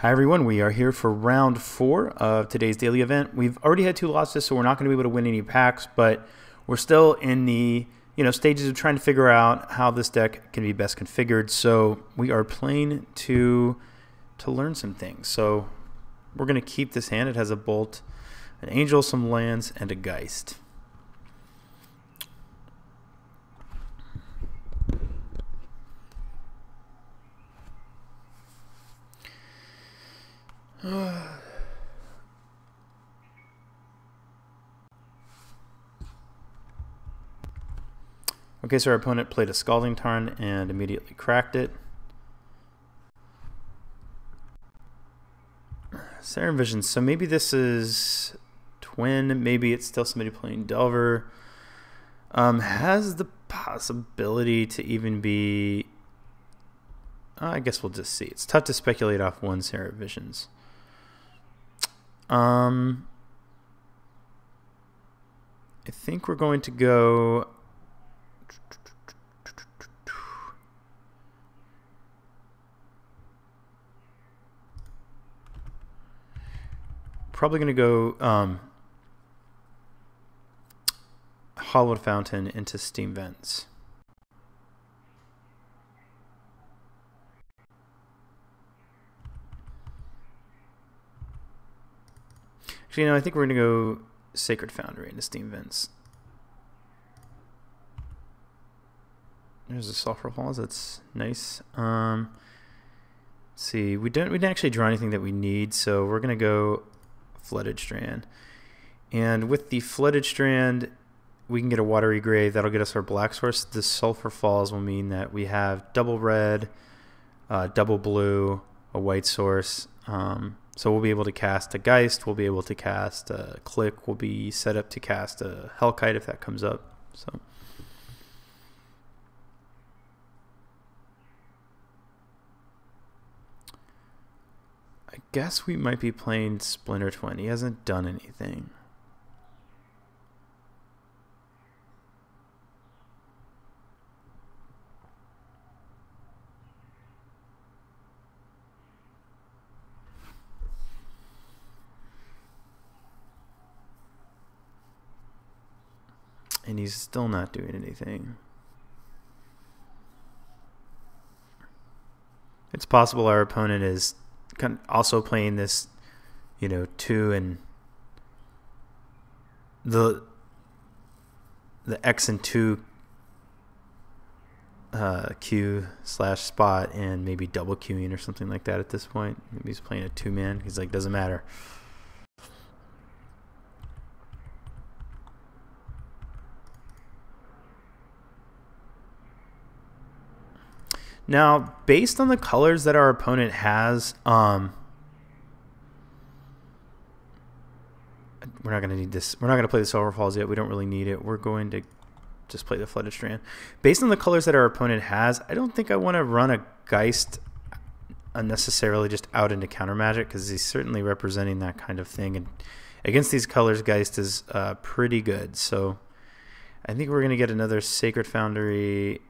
Hi everyone, we are here for round 4 of today's daily event. We've already had 2 losses, so we're not going to be able to win any packs, but we're still in the stages of trying to figure out how this deck can be best configured. So we are playing to learn some things. So we're going to keep this hand. It has a Bolt, an Angel, some lands, and a Geist. Okay, so our opponent played a Scalding Tarn and immediately cracked it. Siren Vision, so maybe this is Twin, maybe it's still somebody playing Delver. Has the possibility to even be... I guess we'll just see. It's tough to speculate off one Siren Visions. I think we're going to go... Probably going to go Hollowed Fountain into Steam Vents. Actually, I think we're going to go Sacred Foundry into Steam Vents. There's a Sulfur Falls. That's nice. Let's see. We didn't actually draw anything that we need, so we're going to go Flooded Strand. And with the Flooded Strand, we can get a Watery Grave. That'll get us our black source. The Sulfur Falls will mean that we have double red, double blue, a white source. So we'll be able to cast a Geist. We'll be able to cast a Click. We'll be set up to cast a Hellkite if that comes up. So. I guess we might be playing Splinter Twin. He hasn't done anything. And he's still not doing anything. It's possible our opponent is also playing this, 2 and the X and 2 Q/spot and maybe double queuing or something like that at this point. Maybe he's playing a 2-man. He's like, doesn't matter. Now, based on the colors that our opponent has, we're not going to need this. We're not going to play the Silver Falls yet. We don't really need it. We're going to just play the Flooded Strand. Based on the colors that our opponent has, I don't think I want to run a Geist unnecessarily just out into counter magic, because he's certainly representing that kind of thing. And against these colors, Geist is pretty good. So I think we're going to get another Sacred Foundry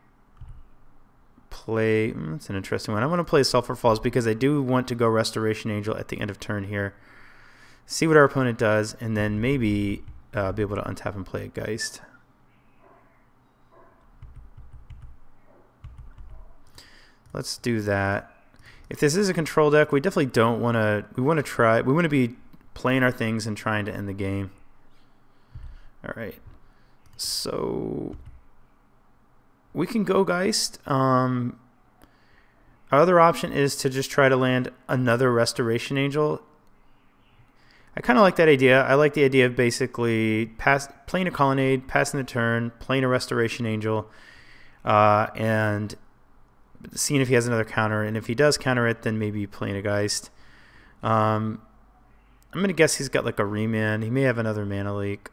play. That's an interesting one. I want to play Sulfur Falls because I do want to go Restoration Angel at the end of turn here, see what our opponent does, and then maybe be able to untap and play a Geist. Let's do that. If this is a control deck, we definitely don't want to. We want to be playing our things and trying to end the game. All right. So we can go Geist. Our other option is to just try to land another Restoration Angel. I kind of like that idea. I like the idea of basically playing a Colonnade, passing the turn, playing a Restoration Angel, and seeing if he has another counter. And if he does counter it, then maybe playing a Geist. I'm going to guess he's got like a Remand. He may have another Mana Leak.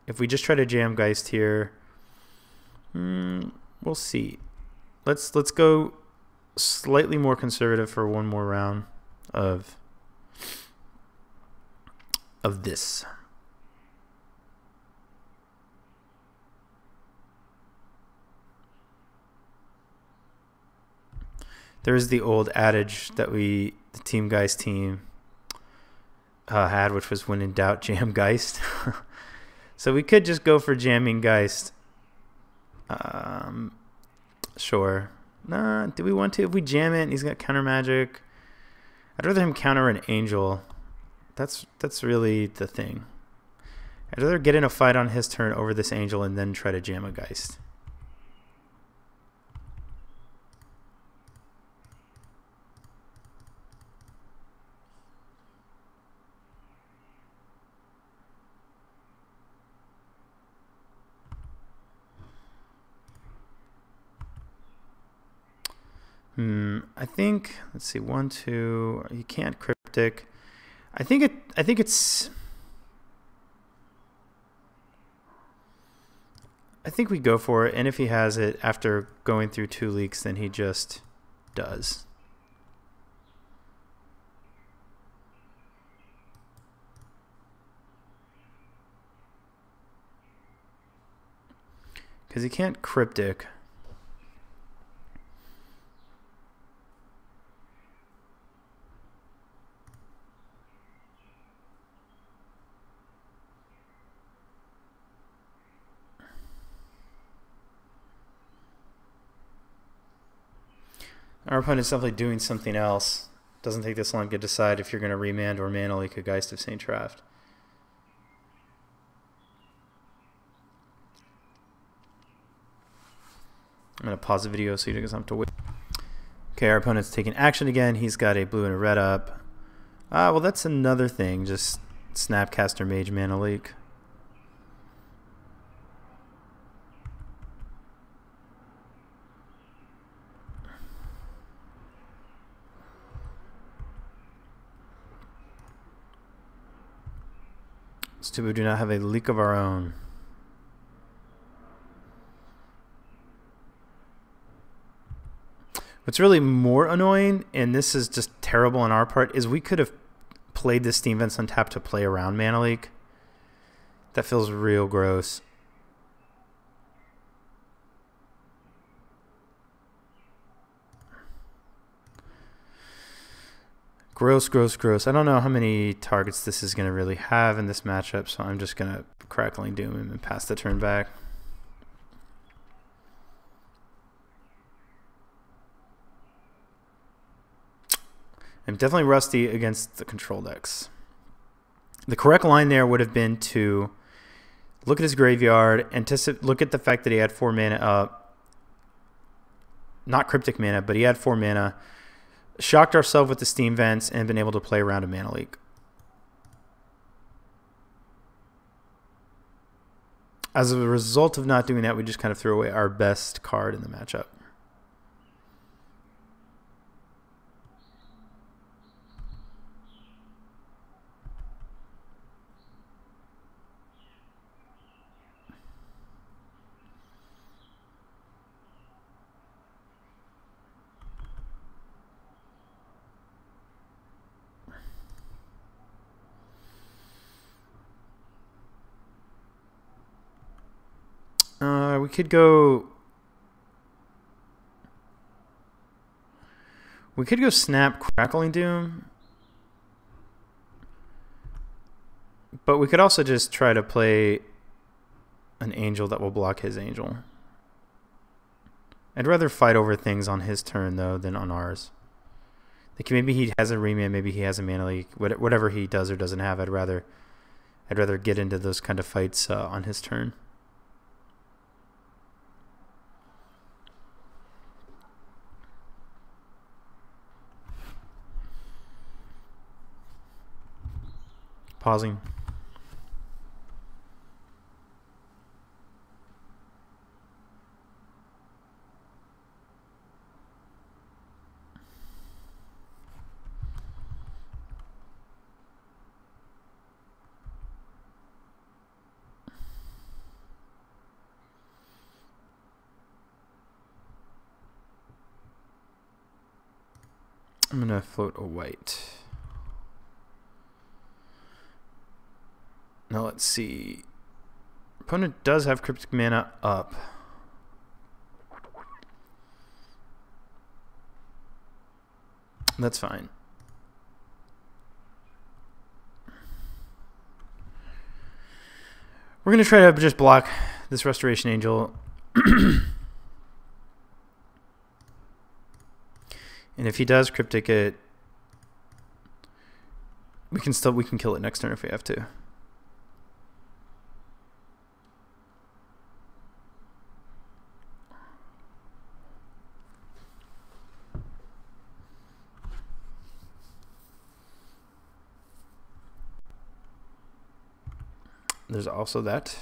If we just try to jam Geist here, we'll see. Let's go slightly more conservative for one more round of this. There's the old adage that we the Team Geist team had, which was when in doubt, jam Geist. So we could just go for jamming Geist. Sure. Nah, do we want to? If we jam it and he's got counter magic, I'd rather him counter an angel. That's really the thing. I'd rather get in a fight on his turn over this angel and then try to jam a Geist. I think, let's see, 1, 2, you can't cryptic. I think we go for it, and if he has it after going through 2 leaks, then he just does. Because he can't cryptic. Our opponent's definitely doing something else. Doesn't take this long to decide if you're going to remand or mana leak a Geist of St. Traft. I'm going to pause the video so you don't have to wait. Okay, our opponent's taking action again. He's got a blue and a red up. Well, that's another thing. Just Snapcaster Mage mana leak. It's too bad we do not have a leak of our own. What's really more annoying, and this is just terrible on our part, is we could have played this Steam Vents on tap to play around mana leak. That feels real gross. Gross, gross, gross. I don't know how many targets this is going to really have in this matchup, so I'm just going to Crackling Doom him and pass the turn back. I'm definitely rusty against the control decks. The correct line there would have been to look at his graveyard, look at the fact that he had 4 mana up. Not cryptic mana, but he had 4 mana. Shocked ourselves with the Steam Vents and been able to play around a mana leak. As a result of not doing that, we just kind of threw away our best card in the matchup. We could go. We could go snap Crackling Doom, but we could also just try to play an angel that will block his angel. I'd rather fight over things on his turn though than on ours. Like maybe he has a remand, maybe he has a mana leak, whatever he does or doesn't have. I'd rather get into those kind of fights on his turn. Pausing. I'm going to float a white. Now let's see. Opponent does have cryptic mana up. That's fine. We're going to try to just block this Restoration Angel. And if he does Cryptic it, we can kill it next turn if we have to. There's also that.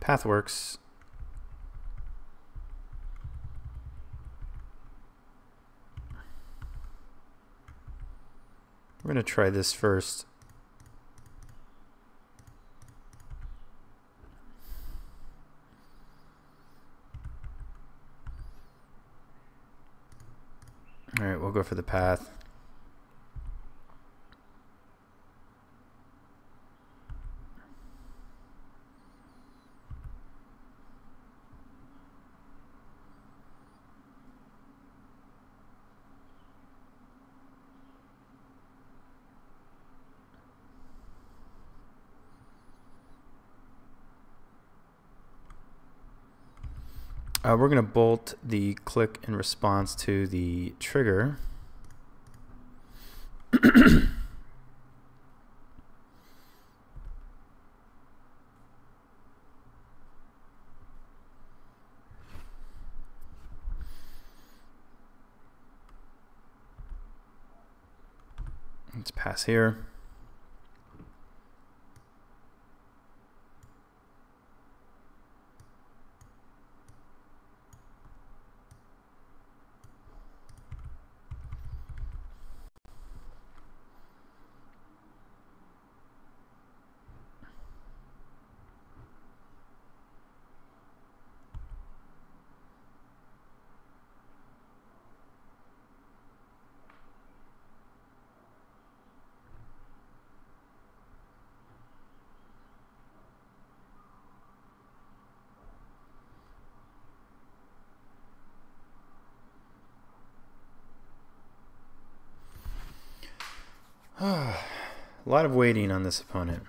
Path works. We're going to try this first. All right, we'll go for the path. We're going to bolt the click in response to the trigger. Let's pass here. A lot of waiting on this opponent.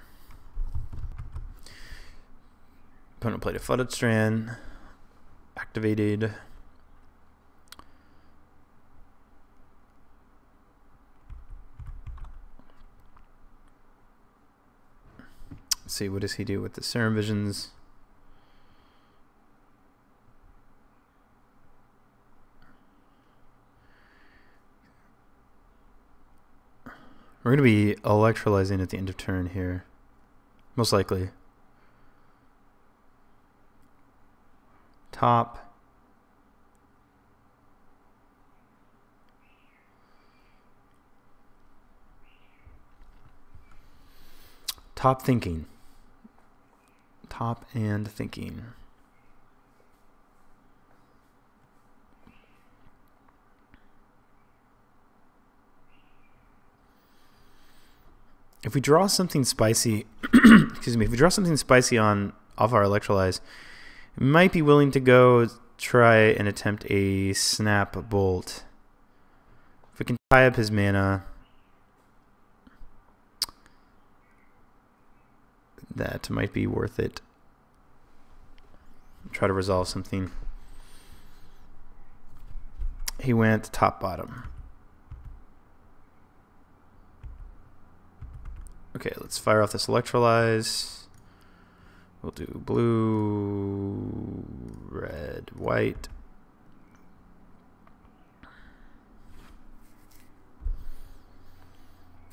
Opponent played a Flooded Strand, activated. Let's see, what does he do with the Serum Visions? We're going to be electrolyzing at the end of turn here. Most likely. Top. Top thinking. Top and thinking. If we draw something spicy, excuse me, if we draw something spicy off our Electrolyze, we might be willing to go try and attempt a Snap Bolt. If we can tie up his mana, that might be worth it. Try to resolve something. He went top bottom. Okay, let's fire off this Electrolyze. We'll do blue, red, white.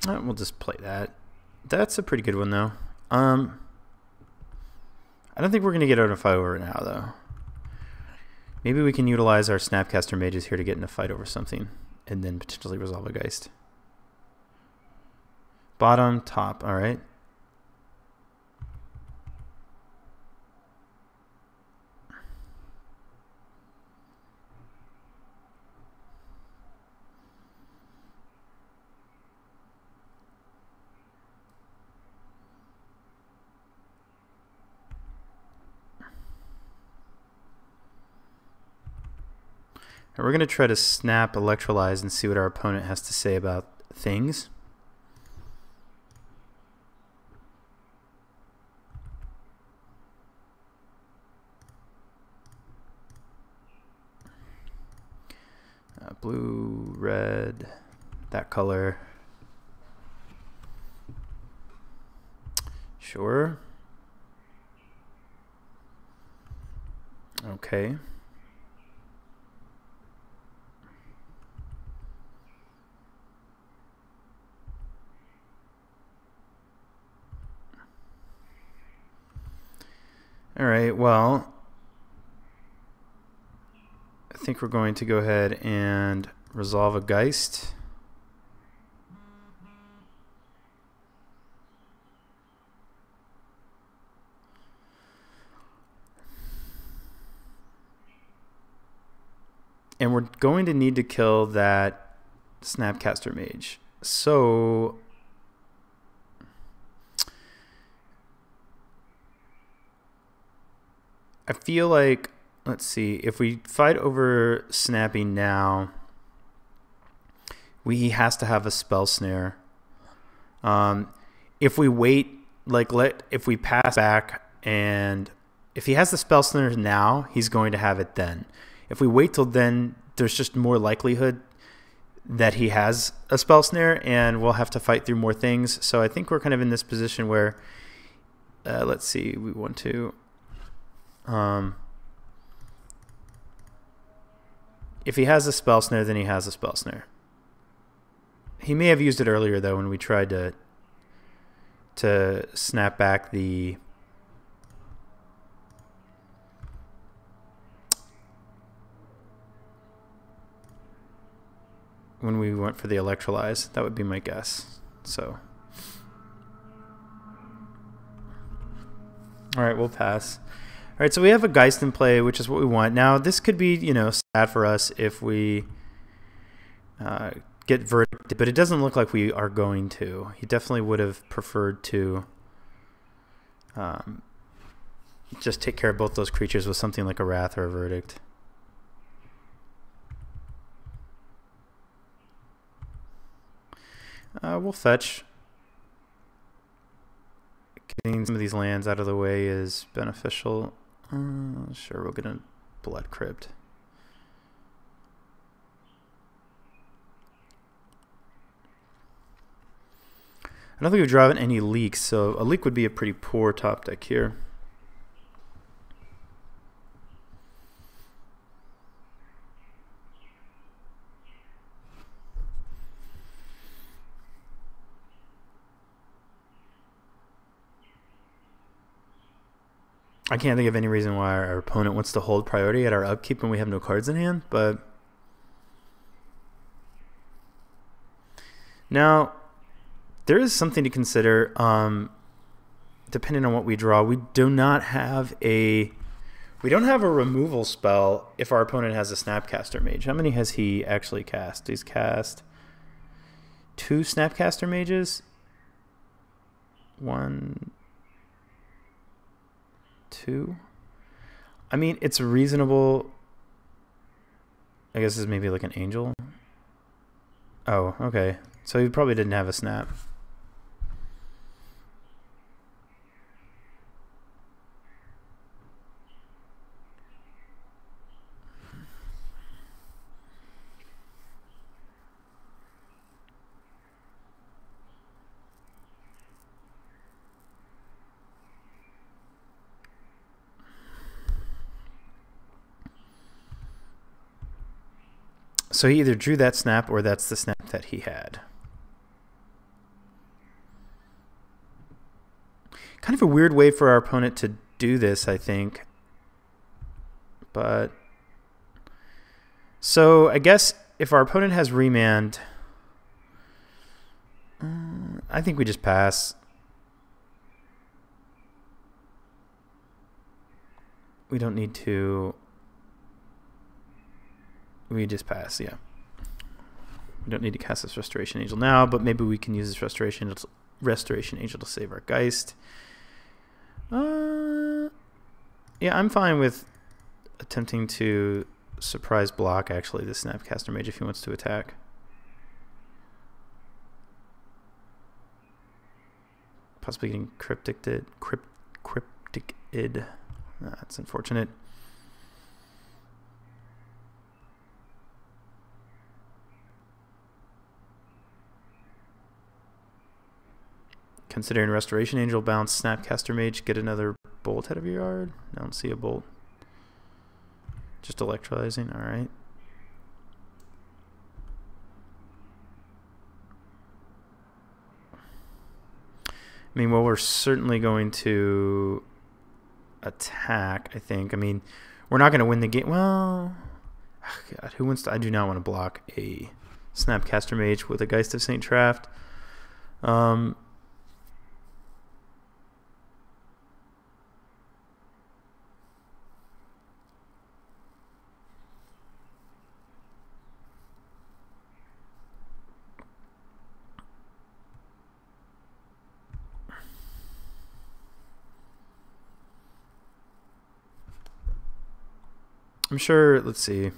We'll just play that. That's a pretty good one, though. I don't think we're going to get out of a fight over it now, though. Maybe we can utilize our Snapcaster Mages here to get in a fight over something, and then potentially resolve a Geist. Bottom, top, all right. And we're going to try to snap Electrolyze and see what our opponent has to say about things. Blue, red, that color. Sure. Okay. All right, well, I think we're going to go ahead and resolve a Geist. And we're going to need to kill that Snapcaster Mage. So I feel like, let's see, if we fight over snapping now, he has to have a spell snare. If we wait, if we pass back, and if he has the spell snare now, he's going to have it then. If we wait till then, there's just more likelihood that he has a spell snare, and we'll have to fight through more things. So I think we're kind of in this position where, let's see, we want to, if he has a spell snare, then he has a spell snare. He may have used it earlier, though, when we tried to snap back the when we went for the Electrolyze. That would be my guess. So, all right, we'll pass. All right, so we have a Geist in play, which is what we want. Now, this could be, sad for us if we get verdicted, but it doesn't look like we are going to. He definitely would have preferred to just take care of both those creatures with something like a Wrath or a Verdict. We'll fetch. Getting some of these lands out of the way is beneficial. Sure, we'll get a Blood Crypt. I don't think we've drawn any leaks, so a leak would be a pretty poor top deck here. I can't think of any reason why our opponent wants to hold priority at our upkeep when we have no cards in hand, but now there is something to consider. Depending on what we draw, we don't have a removal spell if our opponent has a Snapcaster Mage. How many has he actually cast? He's cast 2 Snapcaster Mages. 1, 2. I mean, it's reasonable. I guess this is maybe like an Angel. Oh, okay. So he probably didn't have a snap. So he either drew that snap or that's the snap that he had. Kind of a weird way for our opponent to do this, I think. But so I guess if our opponent has remand, I think we just pass. We don't need to. We just pass, yeah. We don't need to cast this Restoration Angel now, but maybe we can use this Restoration Angel to save our Geist. Yeah, I'm fine with attempting to surprise block, actually, the Snapcaster Mage, if he wants to attack. Possibly getting Cryptic Id. That's unfortunate. Considering Restoration Angel, bounce Snapcaster Mage, get another bolt out of your yard. I don't see a bolt. Just electrolyzing, alright. I mean, well, we're certainly going to attack, I think. I mean, we're not going to win the game. Well, oh God, who wants to? I do not want to block a Snapcaster Mage with a Geist of St. Traft. I'm sure, let's see.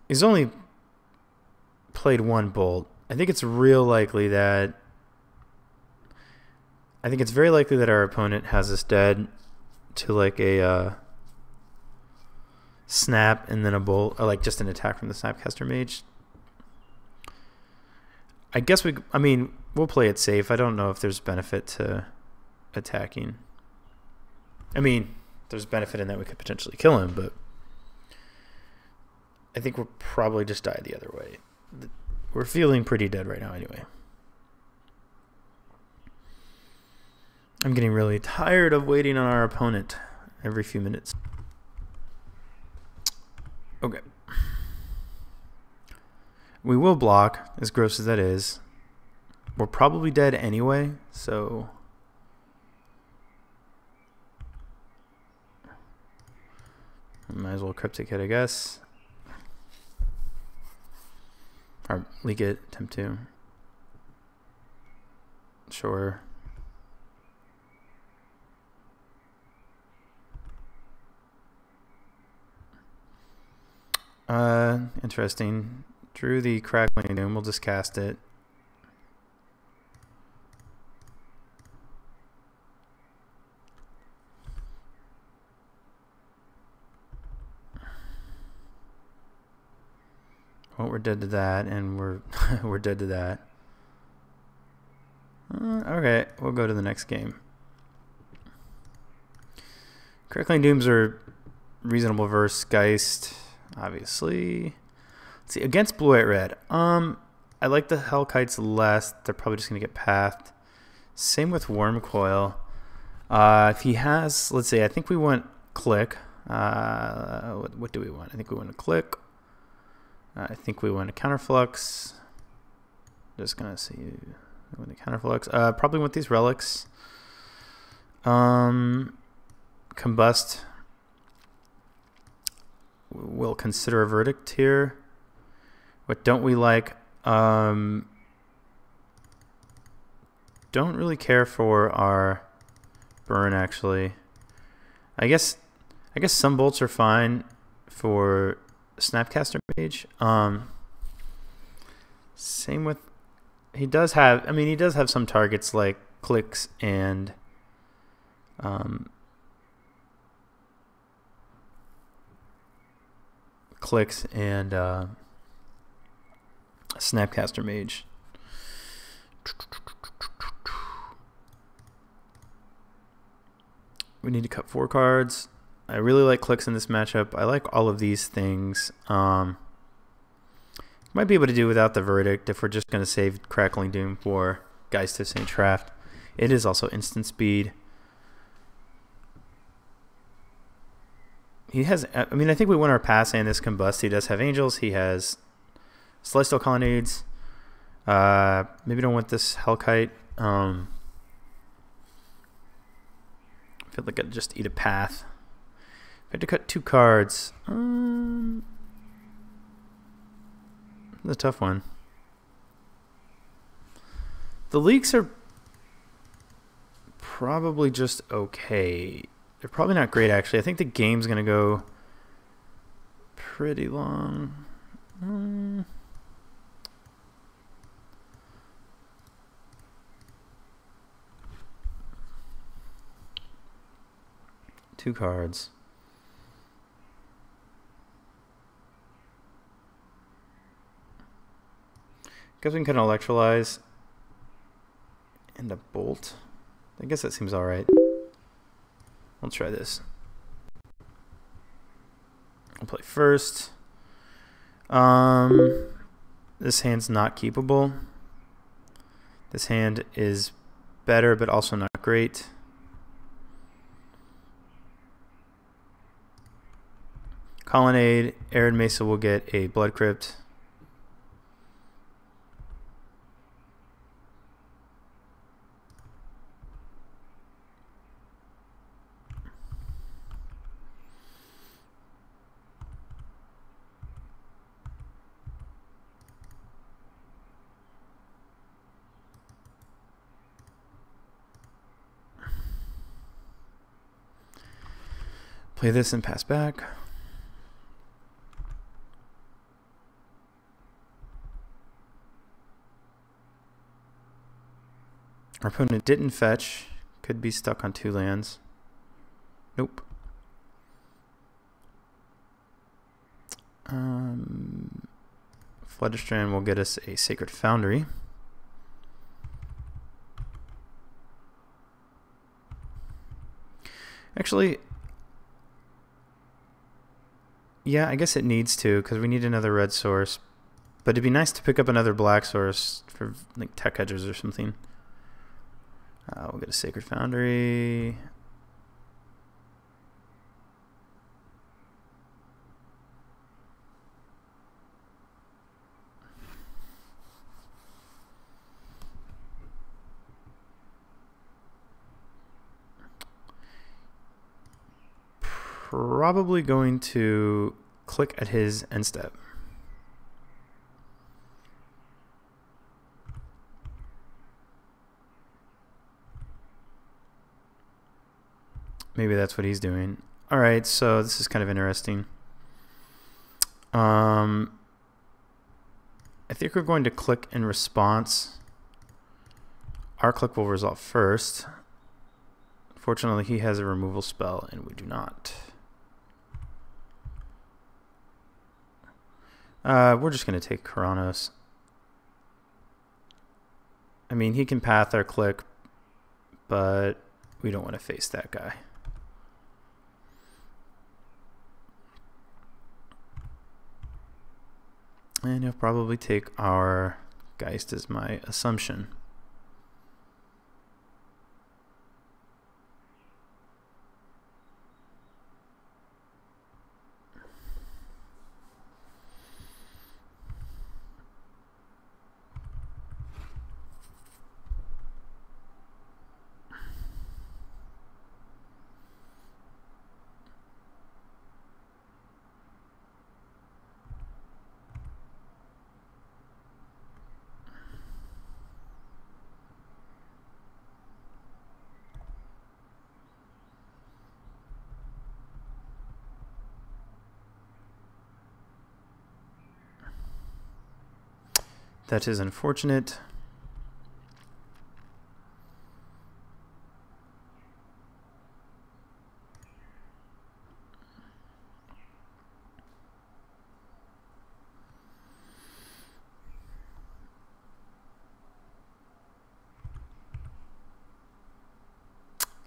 He's only played one bolt. I think it's real likely that... I think it's very likely that our opponent has us dead to like a snap and then a bolt, or like just an attack from the Snapcaster Mage. I guess I mean, we'll play it safe. I don't know if there's benefit to attacking. I mean, there's benefit in that we could potentially kill him, but I think we'll probably just die the other way. We're feeling pretty dead right now anyway. I'm getting really tired of waiting on our opponent every few minutes. Okay. We will block, as gross as that is. We're probably dead anyway, so... might as well Cryptic Hit, I guess. Or leak it, attempt to. Sure. Interesting. Drew the Crackling Doom. We'll just cast it. Well, we're dead to that, and we're we're dead to that. Okay, we'll go to the next game. Crackling Dooms are reasonable versus Geist, obviously. Let's see, against Blue White Red. I like the Hellkites less. They're probably just gonna get pathed. Same with Worm Coil. If he has, let's see, I think we want Click. What do we want? I think we want a Click. I think we want a Counterflux. Just gonna see with the Counterflux. Probably want these relics. Combust. We'll consider a Verdict here. What don't we like? Don't really care for our burn, actually. I guess some bolts are fine for Snapcaster Mage. Same with, he does have some targets like clicks and Snapcaster Mage. We need to cut 4 cards. I really like clicks in this matchup. I like all of these things. Might be able to do without the Verdict if we're just going to save Crackling Doom for Geist of St. Traft. It is also instant speed. He has, I mean, I think we win our pass and this Combust. He does have Angels. He has Celestial Colonnades. Maybe don't want this Hellkite. I feel like I'd just eat a path. I had to cut 2 cards. That's a tough one. The leaks are probably just okay. They're probably not great, actually. I think the game's going to go pretty long. 2 cards. Guess we can kind of electrolyze and a bolt. I guess that seems alright. We'll try this. I'll play first. This hand's not keepable. This hand is better, but also not great. Colonnade, Arid Mesa will get a Blood Crypt. Play this and pass back. Our opponent didn't fetch. Could be stuck on 2 lands. Nope. Flutterstrand will get us a Sacred Foundry. Actually, yeah, I guess it needs to, because we need another red source. But it'd be nice to pick up another black source for like Tech Hedgers or something. We'll get a Sacred Foundry. Probably going to click at his end step. Maybe that's what he's doing. All right, so this is kind of interesting. I think we're going to click in response. Our click will resolve first. Fortunately, he has a removal spell, and we do not. We're just going to take Karanos. I mean, he can path our click, but we don't want to face that guy. And he'll probably take our Geist, as my assumption. That is unfortunate.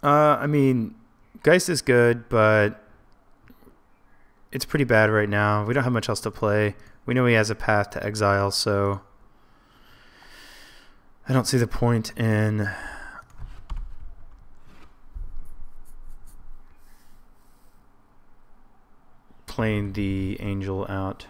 I mean, Geist is good, but it's pretty bad right now. We don't have much else to play. We know he has a path to exile, so I don't see the point in playing the Angel out.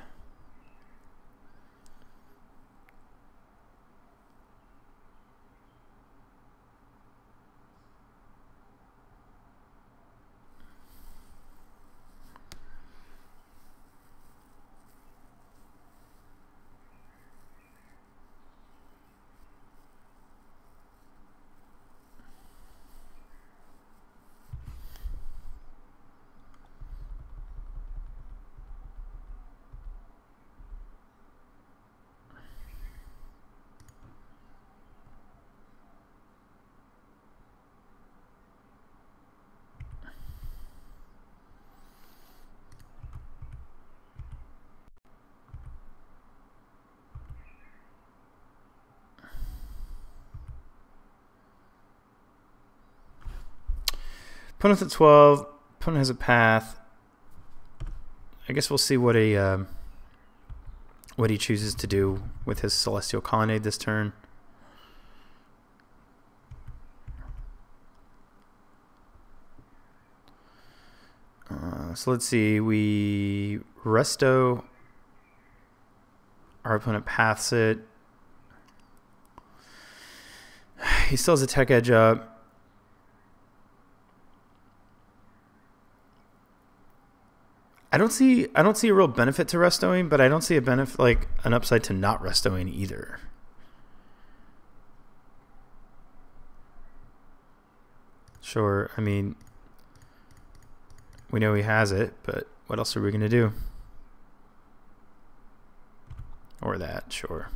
Opponent's at 12. Opponent has a path. I guess we'll see what he chooses to do with his Celestial Colonnade this turn. So let's see. We resto. Our opponent paths it. He still has a tech edge up. I don't see a real benefit to restoing, but I don't see a benefit, like an upside to not restoing either. Sure, I mean, we know he has it, but what else are we going to do? Or that, sure.